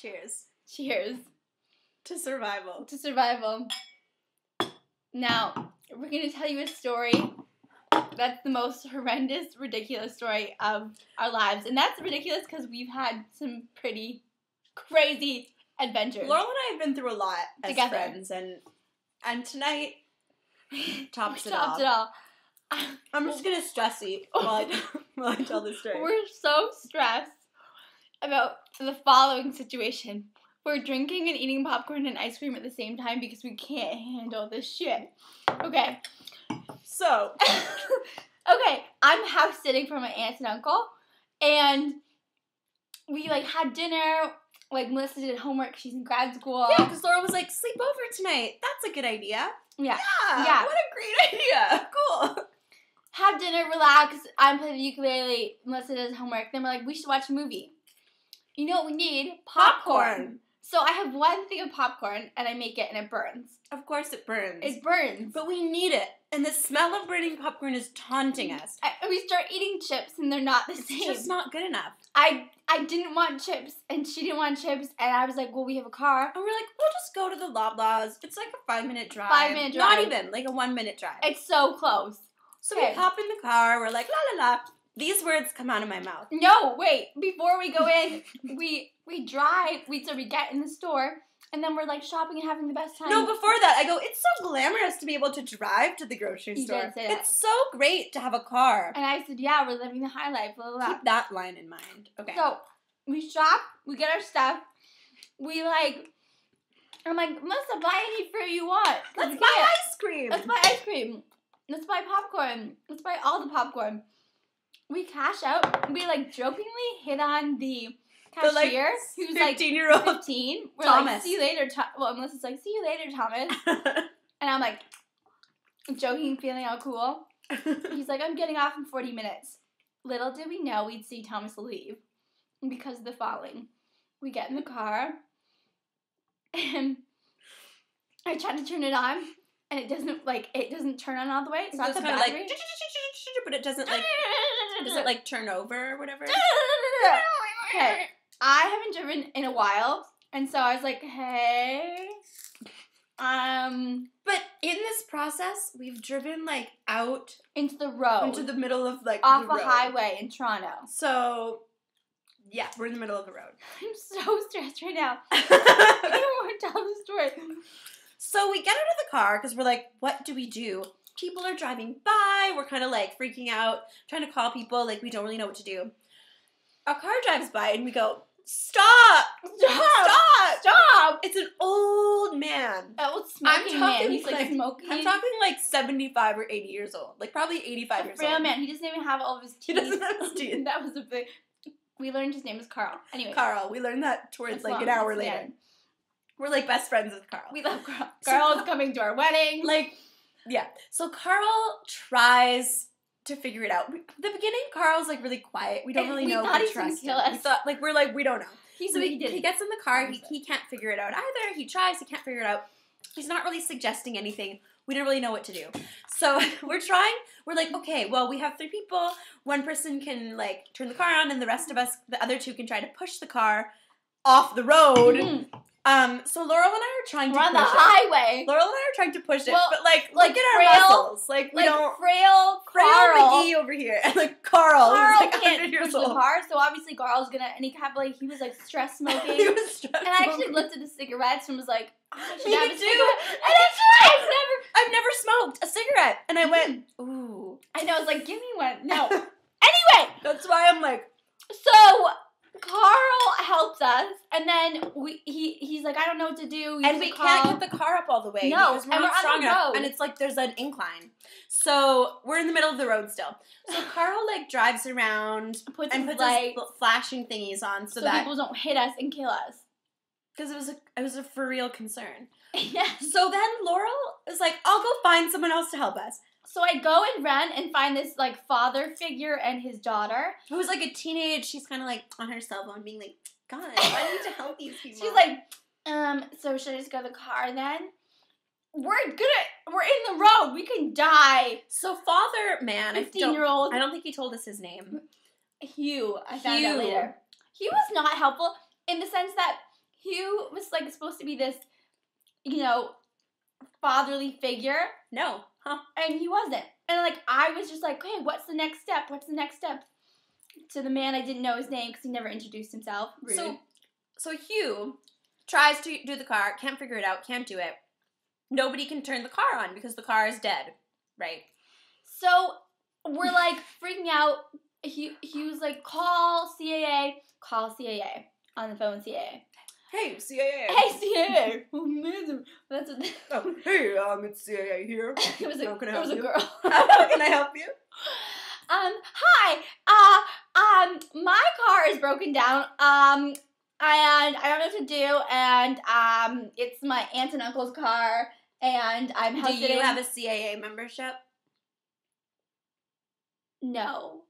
Cheers. Cheers. To survival. To survival. Now, we're going to tell you a story that's the most horrendous, ridiculous story of our lives. And that's ridiculous because we've had some pretty crazy adventures. Laurel and I have been through a lot as Together. friends, and tonight tops it Topped all. it all. I'm just gonna stress eat while I tell the story. We're so stressed about the following situation. We're drinking and eating popcorn and ice cream at the same time because we can't handle this shit. Okay. So, okay, I'm house sitting for my aunt and uncle, and we had dinner. Melissa did homework. She's in grad school. yeah, because Laura was like, sleep over tonight. That's a good idea. Yeah. Yeah. What a great idea. Cool. Have dinner, relax. I'm playing the ukulele. Melissa does homework. Then we're like, we should watch a movie. You know what we need? Popcorn. So I have one thing of popcorn, and I make it, and it burns. Of course it burns. It burns. But we need it. And the smell of burning popcorn is taunting us. We start eating chips, and they're not the same. It's just not good enough. I didn't want chips, and she didn't want chips, and I was like, well, we have a car. And we're like, we'll just go to the Loblaws. It's like a 5-minute drive. 5-minute drive. Not even, like a 1-minute drive. It's so close. So okay. we hop in the car. We're like, la la la. These words come out of my mouth. No, wait. Before we go in, we drive. So we get in the store, and then we're shopping and having the best time. No, before that, I go, it's so glamorous to be able to drive to the grocery store. Did say that. It's so great to have a car. And I said, yeah, we're living the high life. Blah, blah, blah. Keep that line in mind. Okay. So we shop. We get our stuff. I'm like, Melissa, buy any fruit you want. Let's buy ice cream. Let's buy ice cream. Let's buy popcorn. Let's buy all the popcorn. We cash out. We jokingly hit on the cashier who's 15-year-old 15. We're Thomas. like, see you later. Melissa's like, see you later, Thomas. And I'm like, joking, feeling all cool. He's like, I'm getting off in 40 minutes. Little did we know we'd see Thomas leave because of the following. We get in the car, and I try to turn it on, and it doesn't turn on all the way. It's not the battery. But it doesn't does it turn over or whatever? Okay, I haven't driven in a while, and so I was like, hey, But in this process, we've driven out into the road, into the middle of off the a road. highway in Toronto. So, yeah, we're in the middle of the road. I'm so stressed right now. I don't want to tell the story. So we get out of the car because we're like, what do we do? People are driving by. We're kind of freaking out, trying to call people. We don't really know what to do. A car drives by and we go, stop! Stop! Stop! It's an old man. Old smoking man. He's smoking. I'm talking 75 or 80 years old. Probably 85 years old. Frail man. He doesn't even have all of his teeth. He doesn't have his teeth. That was a big... We learned his name is Carl. Anyway. Carl. We learned that towards an hour later. We're best friends with Carl. We love Carl. Carl is coming to our wedding. Yeah. So Carl tries to figure it out. At the beginning, Carl's really quiet. We don't really know if we trust him. We thought we don't know. He gets in the car. He can't figure it out either. He tries. He can't figure it out. He's not really suggesting anything. We don't really know what to do. So we're trying. We're okay, well, we have 3 people. One person can turn the car on, and the rest of us, the other 2, can try to push the car off the road. Mm-hmm. So Laurel and I are trying to push it. We're on the highway. Laurel and I are trying to push it, well, but look at our muscles. We don't. Frail Carl McGee over here, and Carl can't push the car, so obviously Carl's gonna, and he kept he was stress smoking. He was stress and I actually looked at the cigarettes and was like, I should have a too. cigarette. And that's right. I've never smoked a cigarette, and I went, ooh. I know. I was give me one. No. Anyway, that's why I'm so. Carl helps us, and then he's like, I don't know what to do. And we can't get the car up all the way. No, because we're not strong enough. And it's there's an incline. So we're in the middle of the road still. So Carl drives around and puts his flashing thingies on so that people don't hit us and kill us. Because it was a for real concern. Yes. So then Laurel is I'll go find someone else to help us. So I go and run and find this father figure and his daughter. Who's a teenage, she's kind of on her cell phone being God, I need to help these people. She's so should I just go to the car then? We're in the road. We can die. So father man, 15-year-old. I don't think he told us his name. Hugh. I found out later. He was not helpful in the sense that Hugh was like supposed to be this, fatherly figure. No. Huh. And he wasn't. And like I was just like, hey, what's the next step? What's the next step? To the man I didn't know his name because he never introduced himself. Rude. So Hugh tries to do the car, can't figure it out, can't do it. Nobody can turn the car on because the car is dead, right? So we're like freaking out. Hugh's like, call CAA on the phone. CAA. Hey, CAA. Hey, CAA. That's what. Oh, hey, it's CAA here. It was a girl. How can I help you? Hi. My car is broken down. And I don't know what to do. And it's my aunt and uncle's car. And I'm house sitting. Do you have a CAA membership? No.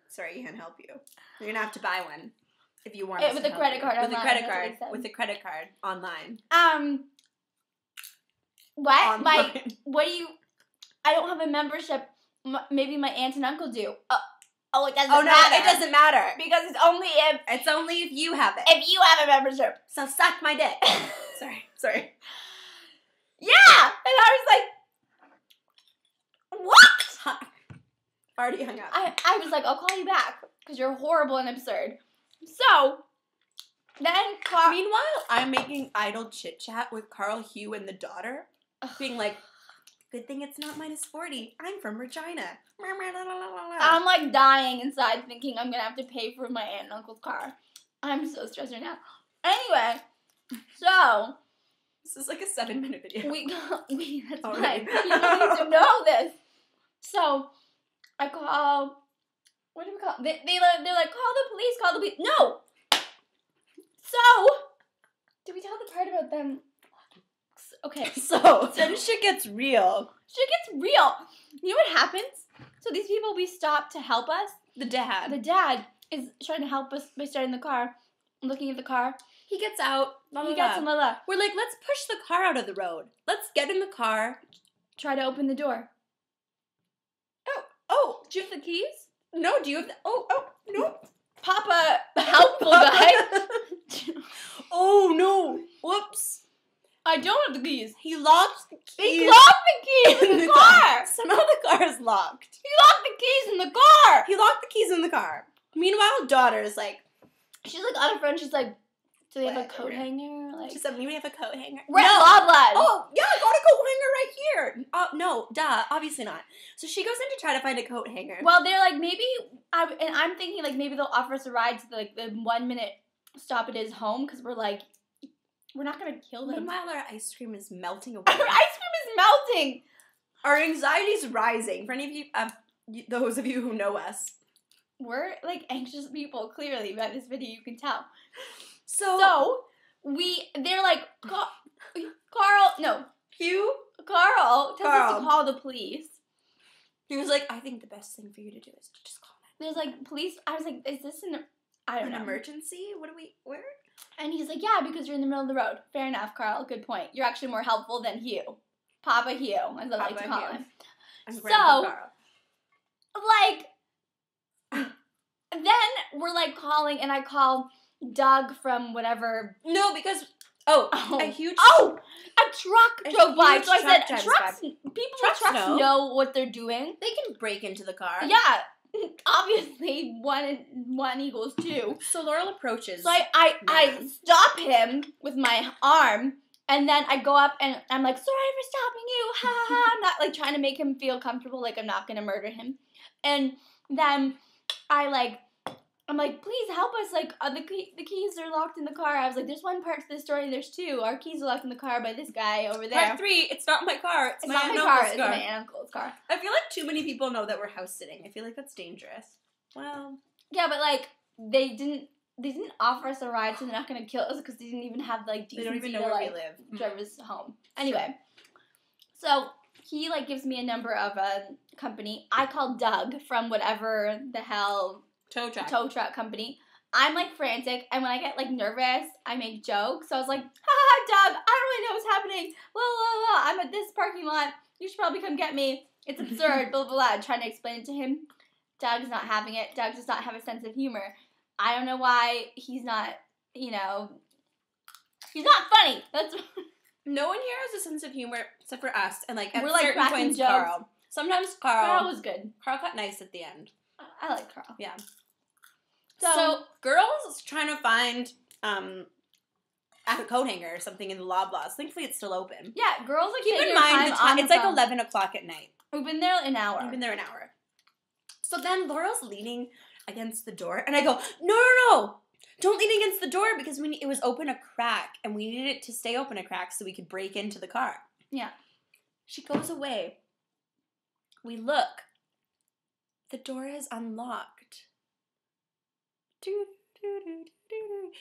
Sorry, he can't help you. You're gonna have to buy one if you want. With a credit card online. With a credit card online. What? What do you? I don't have a membership. Maybe my aunt and uncle do. It doesn't matter. No, it doesn't matter because it's only if you have it. If you have a membership. So suck my dick. Sorry. Yeah, and I was like, what? Already hung up. I was like, I'll call you back because you're horrible and absurd. So then, meanwhile, I'm making idle chit chat with Carl, Hugh, and the daughter, being like, good thing it's not -40. I'm from Regina. I'm like dying inside thinking I'm going to have to pay for my aunt and uncle's car. I'm so stressed right now. Anyway, so. This is like a 7-minute video. That's fine. You don't need to know this. So, I call, what do we call, they're like, call the police. No! So, did we tell the part about them? Okay. So then shit gets real. You know what happens? So these people we stopped to help us. The dad is trying to help us by starting the car, looking at the car. He gets out. He gets in. We're like, let's push the car out of the road. Let's get in the car. Try to open the door. Oh. Do you have the keys? No, do you have the... Oh, no. Papa, helpful guy. Oh, no. Whoops. I don't have the keys. He locked the keys. He locked the keys in the car. Somehow the car is locked. He locked the keys in the car. He locked the keys in the car. Meanwhile, daughter is like... She's like on her front. She's like, do they have a coat hanger? Like, she said, maybe we have a coat hanger. We're at Loblaws. Oh, yeah, I got a coat hanger right here. No, duh, obviously not. So she goes in to try to find a coat hanger. Well, they're like, maybe, I'm thinking like maybe they'll offer us a ride to the 1 minute stop at his home because we're like, we're not going to kill them. Meanwhile, our ice cream is melting away. Our ice cream is melting. Our anxiety's rising. For any of you, those of you who know us. We're like anxious people, clearly, by this video you can tell. So they're like, Hugh? Carl tells us to call the police. He was like, I think the best thing for you to do is to just call them. There's like police, I was like, is this an emergency? Where? And he's like, yeah, because you're in the middle of the road. Fair enough, Carl, good point. You're actually more helpful than Hugh. Papa Hugh, as I like to call him. And Grandpa Carl. Then we're like calling, and I call Doug from whatever. No, because a huge truck drove by. So I said, trucks know what they're doing. They can break into the car. Yeah, obviously 1 equals 2. So Laurel approaches. So I stop him with my arm, and then I go up and I'm like, sorry for stopping you, ha ha ha. I'm not like trying to make him feel comfortable, like I'm not gonna murder him. And then I'm like, please help us, like, the keys are locked in the car. I was like, there's one part to this story, there's 2. Our keys are locked in the car by this guy over there. Part 3, it's not my car, it's my not my car, it's my uncle's car. I feel like too many people know that we're house sitting. I feel like that's dangerous. Well. Yeah, but, like, they didn't offer us a ride, so they're not going to kill us because they didn't even have, like, decency they don't even know where we live. Drive us home. Anyway, so he, like, gives me a number of a company. I call Doug from whatever the hell... Tow truck company. I'm like frantic, and when I get like nervous, I make jokes. So I was like, ha, Doug, I don't really know what's happening. Blah, blah, blah. I'm at this parking lot. You should probably come get me. It's absurd. Blah, blah, blah. Trying to explain it to him. Doug's not having it. Doug does not have a sense of humor. I don't know why he's not, He's not funny. That's no one here has a sense of humor except for us, and like at we're like certain points, jokes. Carl. Sometimes Carl was good. Carl got nice at the end. I like Carl. Yeah. So girls trying to find a coat hanger or something in the Loblaws. Thankfully, it's still open. Yeah, girls like keep in mind the time. It's like 11 o'clock at night. We've been there an hour. So then Laurel's leaning against the door, and I go, no, don't lean against the door because it was open a crack, and we needed it to stay open a crack so we could break into the car. Yeah. She goes away. We look. The door is unlocked.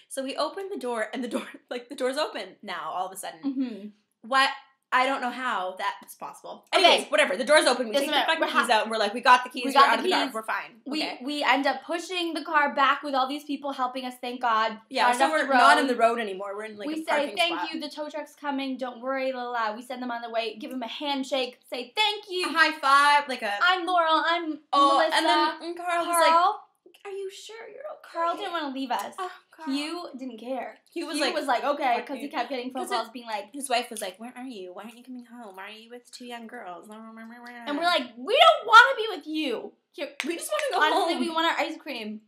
So we open the door, and the door's open now all of a sudden. Mm-hmm. What? I don't know how that's possible. Anyways, whatever. The door's open. We take the fucking keys out, and we're like, we got the keys. We're out of the car. We're fine. We end up pushing the car back with all these people helping us. Thank God. Yeah, so we're not in the road anymore. We're in like a parking spot. We say thank you. The tow truck's coming. Don't worry, la la. We send them on the way. Give them a handshake. Say thank you. A high five. I'm Laurel. I'm Melissa. And then Carl was like, are you sure you're okay? Carl didn't want to leave us. Carl. Hugh didn't care. Hugh was like, okay, because he kept getting phone calls being like... His wife was like, where are you? Why aren't you coming home? Why are you with two young girls? And we're like, we don't want to be with you. We just want to go Honestly, home. We want our ice cream.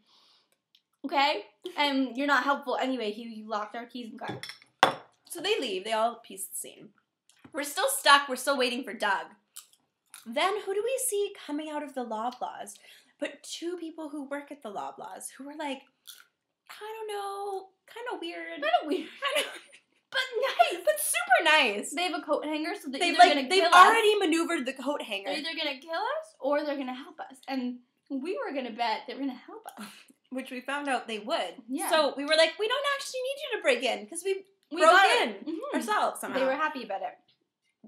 Okay? And you're not helpful. Anyway, Hugh, you locked our keys in the car. So they leave. They all piece the scene. We're still stuck. We're still waiting for Doug. Then who do we see coming out of the Loblaws? But two people who work at the Loblaws who were like, I don't know, kind of weird. But nice. But super nice. They have a coat hanger, so they've already maneuvered the coat hanger. They're either going to kill us or they're going to help us. And we were going to bet they were going to help us. Which we found out they would. Yeah. So we were like, we don't actually need you to break in because we broke in ourselves somehow. They were happy about it.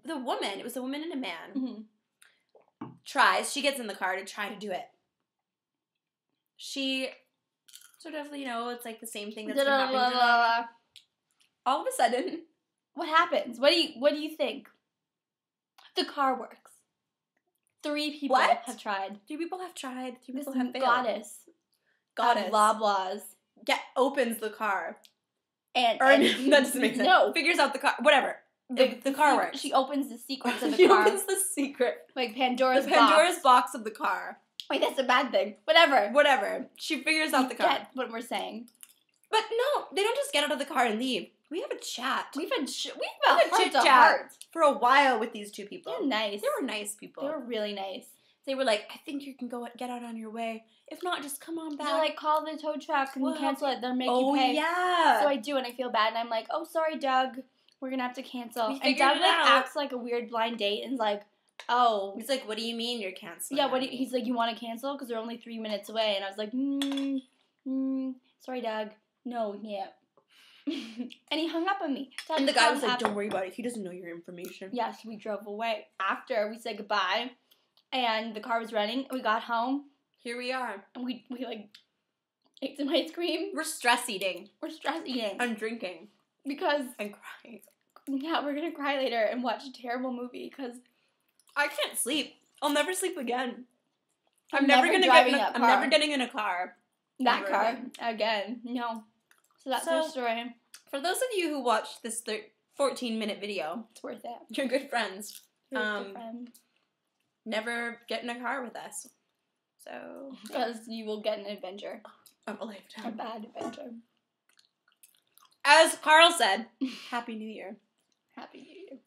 It was a woman and a man. Mm-hmm. She gets in the car to try to do it. She sort of, it's like the same thing that's been happening to them. All of a sudden, what happens? What do you think? The car works. 3 people have tried. 3 people have tried. 3 people have failed. Goddess. Loblaws. Opens the car. And that doesn't make sense. No. Figures out the car. Whatever. The car works. She opens the secrets of the car. She opens the secret. Like Pandora's box of the car. Wait, that's a bad thing. Whatever. She figures out the car. Get what we're saying. But no, they don't just get out of the car and leave. We have a chat. We've had chit chat for a while with these 2 people. They're nice. They were nice people. They were really nice. They were like, I think you can get out on your way. If not, just come on back. They're like, call the tow truck and cancel it. They'll make you pay. Oh, yeah. So I do, and I feel bad. And I'm like, oh, sorry, Doug. We're going to have to cancel. And Doug acts like a weird blind date and is like, oh. He's like, what do you mean you're canceling? Yeah, he's like, you want to cancel? Because they're only 3 minutes away. And I was like, sorry, Doug. No, yeah. And he hung up on me. And the guy was like, don't worry about it. He doesn't know your information. Yeah, so we drove away. After we said goodbye, and the car was running, we got home. Here we are. And we ate some ice cream. We're stress eating. I'm drinking. Because... And crying. Yeah, we're going to cry later and watch a terrible movie, because... I can't sleep. I'll never sleep again. I'm never getting in a car. That car. Again. No. So that's our story. For those of you who watched this 14-minute video, it's worth it. You're good friends. Good friends. Never get in a car with us. So. Because you will get an adventure. Of a lifetime. A bad adventure. As Carl said, Happy New Year. Happy New Year.